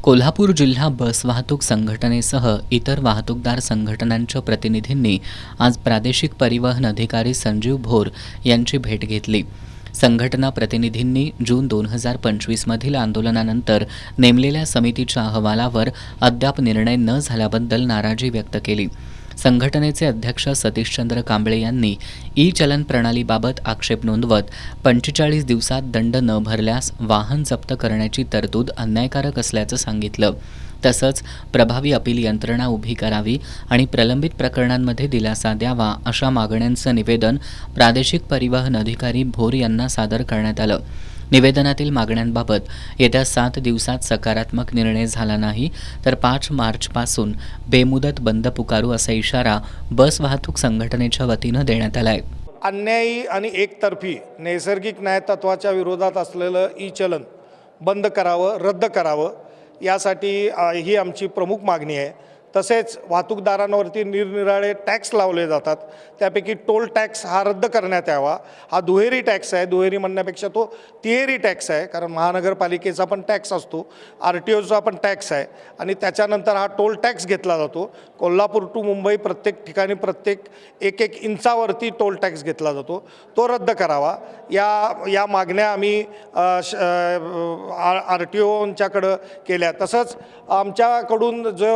कोल्हापूर जिल्हा बस वाहतूक संघटनेसह इतर वाहतूकदार संघटनांच्या प्रतिनिधींनी आज प्रादेशिक परिवहन अधिकारी संजीव भोर यांची भेट घेतली. संघटना प्रतिनिधींनी जून 2025 मधील आंदोलनानंतर नेमलेल्या समितीच्या अहवालावर अद्याप निर्णय न झाल्याबद्दल नाराजी व्यक्त केली. संघटनेचे अध्यक्ष सतीशचंद्र कांबळे यांनी ई चलन प्रणालीबाबत आक्षेप नोंदवत 45 दिवसात दंड न भरल्यास वाहन जप्त करण्याची तरतूद अन्यायकारक असल्याचं सांगितलं. तसंच प्रभावी अपील यंत्रणा उभी करावी आणि प्रलंबित प्रकरणांमध्ये दिलासा द्यावा अशा मागण्यांचं निवेदन प्रादेशिक परिवहन अधिकारी भोर यांना सादर करण्यात आलं. निवेदनातील मागण्यांबाबत येत्या 7 दिवसात सकारात्मक निर्णय झाला नाही तर 5 मार्चपासून बेमुदत बंद पुकारू असा इशारा बस वाहतूक संघटनेच्या वतीनं देण्यात आला आहे. अन्यायी आणि एकतर्फी नैसर्गिक न्यायतत्वाच्या विरोधात असलेलं ई चलन बंद करावं, रद्द करावं यासाठी ही आमची प्रमुख मागणी आहे. तसेच वाहतूकदारांवरती निरनिराळे टॅक्स लावले जातात, त्यापैकी टोल टॅक्स हा रद्द करण्यात यावा. हा दुहेरी टॅक्स आहे, दुहेरी म्हणण्यापेक्षा तो तिहेरी टॅक्स आहे, कारण महानगरपालिकेचा पण टॅक्स असतो, RTOचा पण टॅक्स आहे आणि त्याच्यानंतर हा टोल टॅक्स घेतला जातो. कोल्हापूर टू मुंबई प्रत्येक ठिकाणी प्रत्येक 1-1 इंचावरती टोल टॅक्स घेतला जातो, तो रद्द करावा. या मागण्या आम्ही RTOच्याकडं केल्या. तसंच आमच्याकडून जो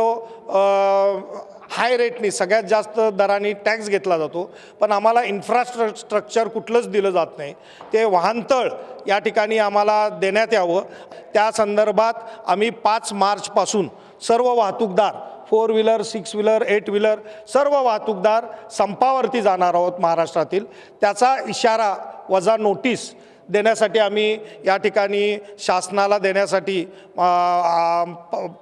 हाय रेटनी सगळ्यात जास्त दराने टॅक्स घेतला जातो, पण आम्हाला इन्फ्रास्ट्रक्चर कुठलंच दिलं जात नाही. ते वाहनतळ या ठिकाणी आम्हाला देण्यात यावं. त्या संदर्भात आम्ही 5 मार्चपासून सर्व वाहतूकदार 4 व्हीलर, 6 व्हीलर, 8 व्हीलर सर्व वाहतूकदार संपावरती जाणार आहोत महाराष्ट्रातील. त्याचा इशारा वजा नोटीस देण्यासाठी आम्ही या ठिकाणी शासनाला देण्यासाठी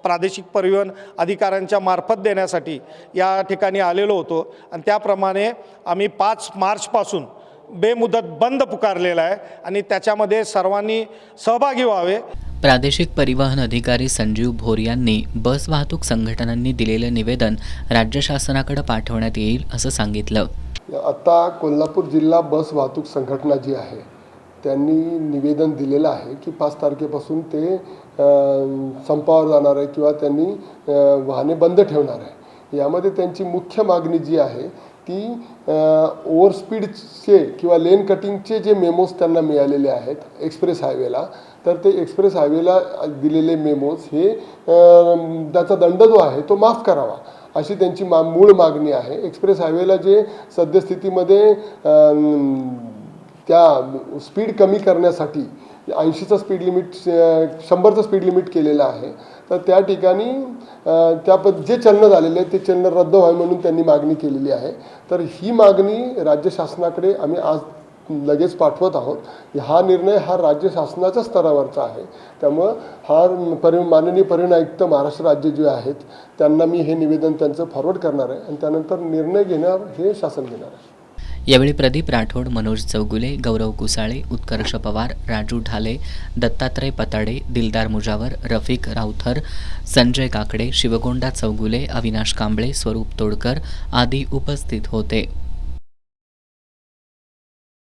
प्रादेशिक परिवहन अधिकाऱ्यांच्या मार्फत देण्यासाठी या ठिकाणी आलेलो होतो आणि त्याप्रमाणे आम्ही 5 मार्चपासून बेमुदत बंद पुकारलेला आहे आणि त्याच्यामध्ये सर्वांनी सहभागी व्हावे. प्रादेशिक परिवहन अधिकारी संजीव भोर यांनी बस वाहतूक संघटनांनी दिलेलं निवेदन राज्य शासनाकडे पाठवण्यात येईल असं सांगितलं. आता कोल्हापूर जिल्हा बस वाहतूक संघटना जी आहे त्यांनी निवेदन दिलेलं आहे की 5 तारखेपासून ते संपावर जाणार आहे किंवा त्यांनी वाहने बंद ठेवणार आहे. यामध्ये त्यांची मुख्य मागणी जी आहे ती ओव्हरस्पीडचे किंवा लेन कटिंगचे जे मेमोज त्यांना मिळालेले आहेत एक्सप्रेस हायवेला, तर ते एक्सप्रेस हायवेला दिलेले मेमोज हे त्याचा दंड जो आहे तो माफ करावा अशी त्यांची मूळ मागणी आहे. एक्सप्रेस हायवेला जे सद्यस्थितीमध्ये त्या स्पीड कमी करण्यासाठी 80चं स्पीड लिमिट 100चं स्पीड लिमिट केलेलं आहे, तर त्या ठिकाणी जे चलन झालेले आहे ते चलन रद्द व्हावे म्हणून त्यांनी मागणी केलेली आहे. तर ही मागणी राज्य शासनाकडे आम्ही आज लगेच पाठवत आहोत. हा निर्णय हा राज्य शासनाच्या स्तरावरचा आहे, त्यामुळं माननीय परिवहन आयुक्त महाराष्ट्र राज्य जे आहेत त्यांना मी हे निवेदन त्यांचं फॉरवर्ड करणार आहे आणि त्यानंतर निर्णय घेणार हे शासन घेणार आहे. यावेळी प्रदीप राठोड, मनोज चौगुले, गौरव कुसाळे, उत्कर्ष पवार, राजू ढाले, दत्तात्रय पताडे, दिलदार मुजावर, रफिक राऊथर, संजय काकडे, शिवगोंडा चौगुले, अविनाश कांबळे, स्वरूप तोडकर आदी उपस्थित होते.